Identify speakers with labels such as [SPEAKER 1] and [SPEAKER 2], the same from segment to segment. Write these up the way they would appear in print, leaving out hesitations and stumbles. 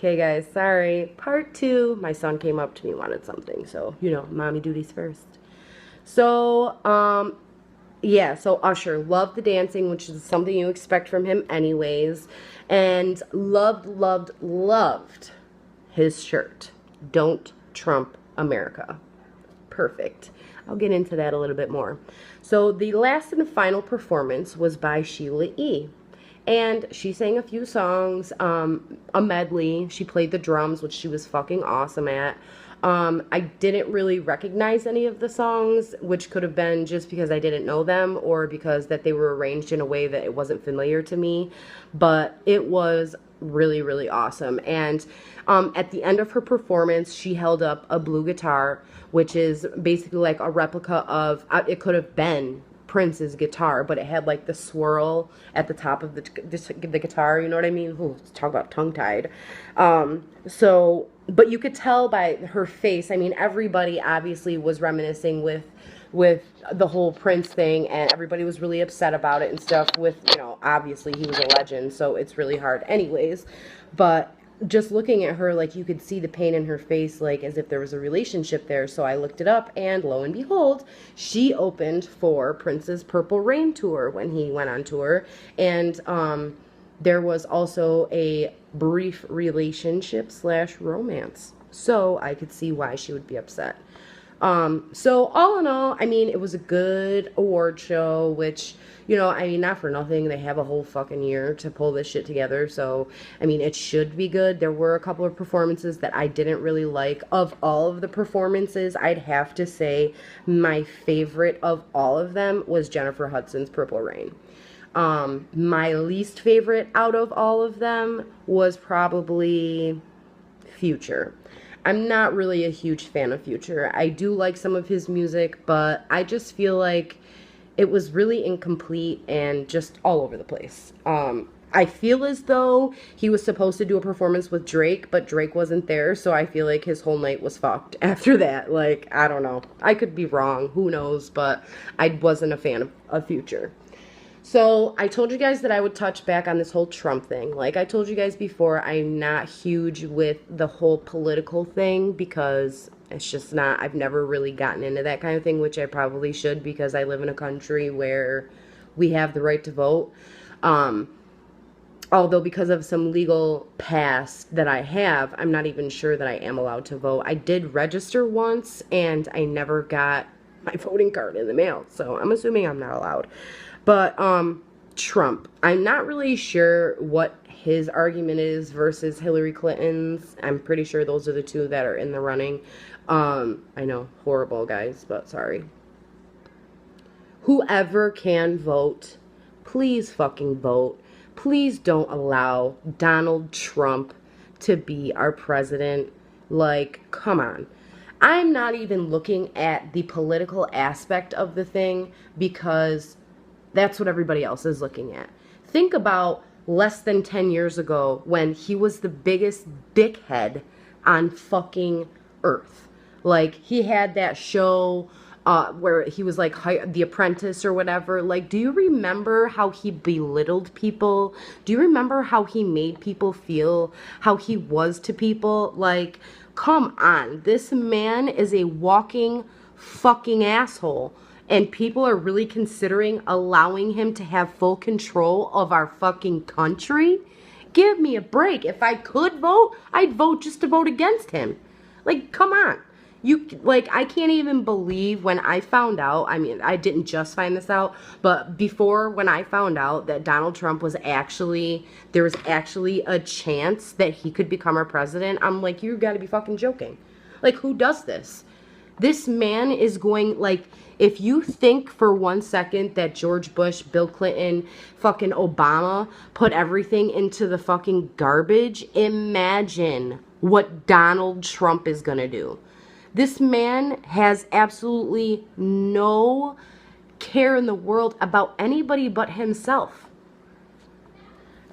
[SPEAKER 1] Okay, guys, sorry. Part two. My son came up to me, wanted something, so, you know, mommy duties first. So, yeah, so Usher loved the dancing, which is something you expect from him anyways, and loved his shirt. Don't Trump America. Perfect. I'll get into that a little bit more. So the last and final performance was by Sheila E. And she sang a few songs, a medley. She played the drums, which she was fucking awesome at. I didn't really recognize any of the songs, which could have been just because I didn't know them or because that they were arranged in a way that it wasn't familiar to me. But it was really, really awesome. And at the end of her performance, she held up a blue guitar, which is basically like a replica of, it could have been Prince's guitar, but it had like the swirl at the top of the guitar, you know what I mean? Ooh, talk about tongue-tied. But you could tell by her face, I mean, everybody obviously was reminiscing with the whole Prince thing, and everybody was really upset about it and stuff with, you know, obviously he was a legend, so it's really hard anyways. But just looking at her, like, you could see the pain in her face, like, as if there was a relationship there. So I looked it up, and lo and behold, she opened for Prince's Purple Rain tour when he went on tour. And there was also a brief relationship / romance. So I could see why she would be upset. So all in all, I mean, it was a good award show, which, you know, I mean, not for nothing, they have a whole fucking year to pull this shit together, so, I mean, it should be good. There were a couple of performances that I didn't really like. Of all of the performances, I'd have to say my favorite of all of them was Jennifer Hudson's Purple Rain. My least favorite out of all of them was probably Future. I'm not really a huge fan of Future. I do like some of his music, but I just feel like it was really incomplete and just all over the place. I feel as though he was supposed to do a performance with Drake, but Drake wasn't there, so I feel like his whole night was fucked after that. Like, I don't know. I could be wrong. Who knows? But I wasn't a fan of Future. So I told you guys that I would touch back on this whole Trump thing. Like I told you guys before, I'm not huge with the whole political thing because it's just not, I've never really gotten into that kind of thing, which I probably should because I live in a country where we have the right to vote. Although because of some legal past that I have, I'm not even sure that I am allowed to vote. I did register once and I never got my voting card in the mail, so I'm assuming I'm not allowed. But Trump, I'm not really sure what his argument is versus Hillary Clinton's. I'm pretty sure those are the two that are in the running. I know, horrible guys, but sorry. Whoever can vote, please fucking vote. Please don't allow Donald Trump to be our president. Like, come on. I'm not even looking at the political aspect of the thing because that's what everybody else is looking at. Think about less than 10 years ago when he was the biggest dickhead on fucking earth. Like, he had that show where he was like The Apprentice or whatever. Like, do you remember how he belittled people? Do you remember how he made people feel, how he was to people? Like, come on. This man is a walking fucking asshole. And people are really considering allowing him to have full control of our fucking country? Give me a break. If I could vote, I'd vote just to vote against him. Like, come on. I can't even believe when I found out, I mean, I didn't just find this out, but before when I found out that Donald Trump was actually, there was actually a chance that he could become our president, I'm like, you gotta be fucking joking. Like, who does this? This man is going, like, if you think for 1 second that George Bush, Bill Clinton, fucking Obama put everything into the fucking garbage, imagine what Donald Trump is gonna do. This man has absolutely no care in the world about anybody but himself.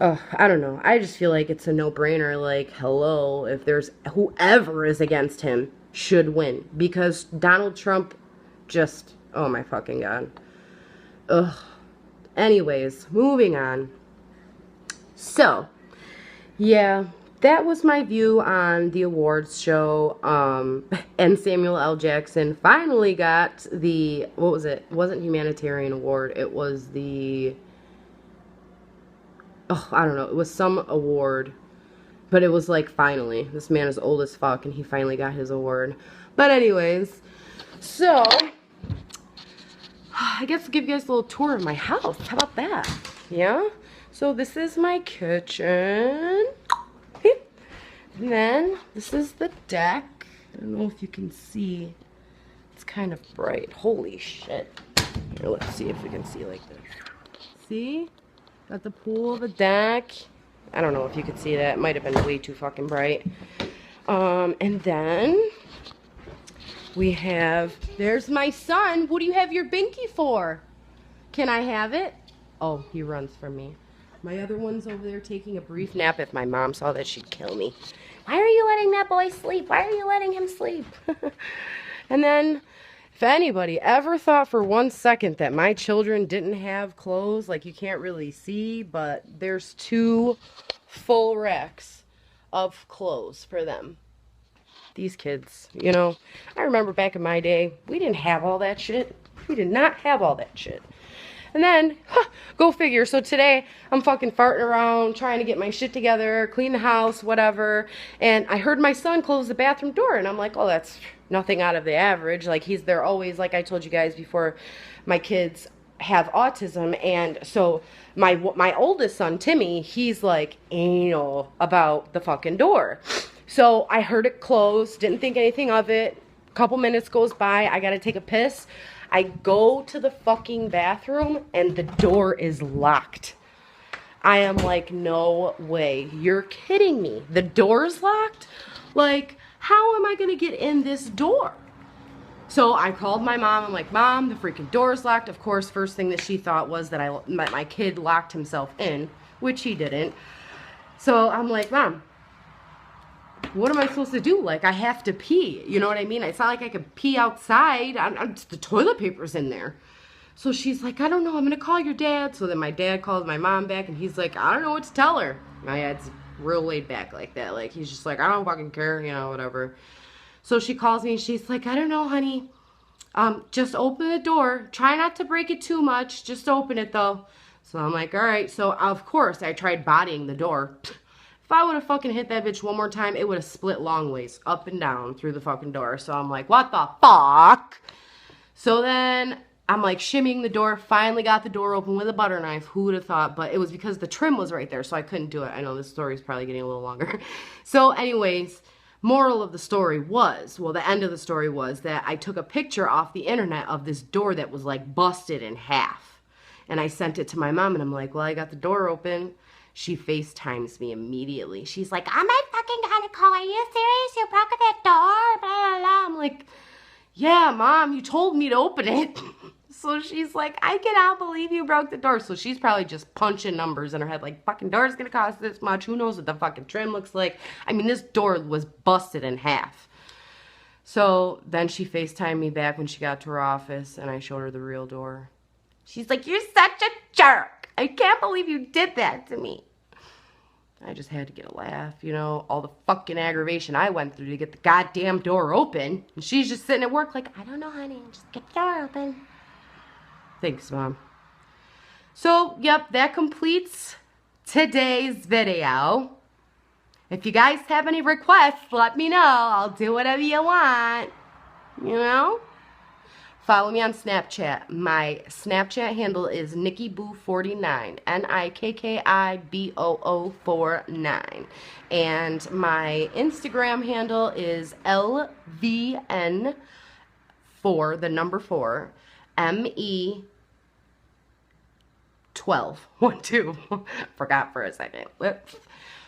[SPEAKER 1] I don't know. I just feel like it's a no-brainer. Like, hello, if there's whoever is against him should win. Because Donald Trump just, oh my fucking God. Ugh. Anyways, moving on. So, yeah, that was my view on the awards show. And Samuel L. Jackson finally got the, what was it? It wasn't humanitarian award. It was the, oh, I don't know. It was some award. But it was like, finally. This man is old as fuck, and he finally got his award. But anyways, so I guess I'll give you guys a little tour of my house. How about that? Yeah? So this is my kitchen. And then this is the deck. I don't know if you can see. It's kind of bright. Holy shit. Here, let's see if we can see like this. See? Got the pool, the deck. I don't know if you could see that. It might have been way too fucking bright. And then we have, there's my son. What do you have your binky for? Can I have it? Oh, he runs from me. My other one's over there taking a brief nap. If my mom saw that, she'd kill me. Why are you letting that boy sleep? Why are you letting him sleep? And then, if anybody ever thought for 1 second that my children didn't have clothes, like you can't really see, but there's 2 full racks of clothes for them. These kids, you know, I remember back in my day, we didn't have all that shit. We did not have all that shit. And then, go figure. So today, I'm fucking farting around, trying to get my shit together, clean the house, whatever. And I heard my son close the bathroom door. And I'm like, oh, that's nothing out of the average. Like, they're always, like I told you guys before, my kids have autism. And so my oldest son, Timmy, he's like anal about the fucking door. So I heard it close, didn't think anything of it. A couple minutes goes by, I gotta take a piss. I go to the fucking bathroom and the door is locked. I am like, no way. You're kidding me. The door's locked? Like, how am I going to get in this door? So I called my mom. I'm like, Mom, the freaking door's locked. Of course, first thing that she thought was that my kid locked himself in, which he didn't. So I'm like, Mom, what am I supposed to do? Like, I have to pee. You know what I mean? It's not like I could pee outside. The toilet paper's in there. So she's like, I don't know. I'm going to call your dad. So then my dad calls my mom back, and he's like, I don't know what to tell her. My dad's real laid back like that. Like, he's just like, I don't fucking care, you know, whatever. So she calls me, and she's like, I don't know, honey. Just open the door. Try not to break it too much. Just open it, though. So I'm like, all right. So, of course, I tried bodying the door. If I would have fucking hit that bitch one more time, it would have split long ways, up and down through the fucking door. So I'm like, what the fuck? So then I'm like shimmying the door, finally got the door open with a butter knife. Who would have thought? But it was because the trim was right there, so I couldn't do it. I know this story is probably getting a little longer. So anyways, moral of the story was, well, the end of the story was that I took a picture off the internet of this door that was like busted in half. And I sent it to my mom, and I'm like, well, I got the door open. She FaceTimes me immediately. She's like, oh my fucking God, Nicole, are you serious? You broke that door? Blah, blah, blah. I'm like, yeah, Mom, you told me to open it. So she's like, I cannot believe you broke the door. So she's probably just punching numbers in her head. Like, fucking door's gonna cost this much. Who knows what the fucking trim looks like? I mean, this door was busted in half. So then she FaceTimed me back when she got to her office, and I showed her the real door. She's like, you're such a jerk. I can't believe you did that to me. I just had to get a laugh, you know, all the fucking aggravation I went through to get the goddamn door open. And she's just sitting at work like, I don't know, honey, just get the door open. Thanks, Mom. So, yep, that completes today's video. If you guys have any requests, let me know. I'll do whatever you want, you know? Follow me on Snapchat. My Snapchat handle is NikkiBoo49. NIKKIBOO49. And my Instagram handle is LVN4, the number 4, ME12. 1, 2. Forgot for a second. Whoops.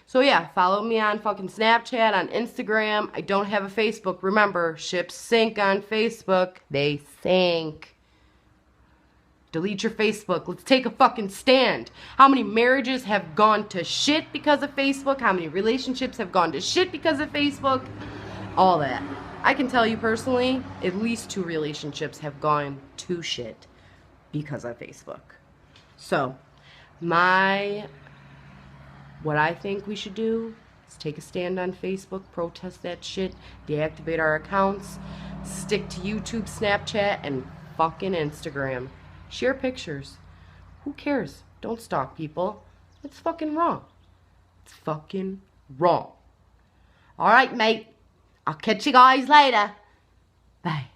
[SPEAKER 1] So yeah, follow me on fucking Snapchat, on Instagram. I don't have a Facebook. Remember, ships sink on Facebook. They sink. Delete your Facebook. Let's take a fucking stand. How many marriages have gone to shit because of Facebook? How many relationships have gone to shit because of Facebook? All that. I can tell you personally, at least 2 relationships have gone to shit because of Facebook. So, what I think we should do Let's take a stand on Facebook, protest that shit, deactivate our accounts, stick to YouTube, Snapchat, and fucking Instagram. Share pictures. Who cares? Don't stalk people. It's fucking wrong. It's fucking wrong. Alright, mate. I'll catch you guys later. Bye.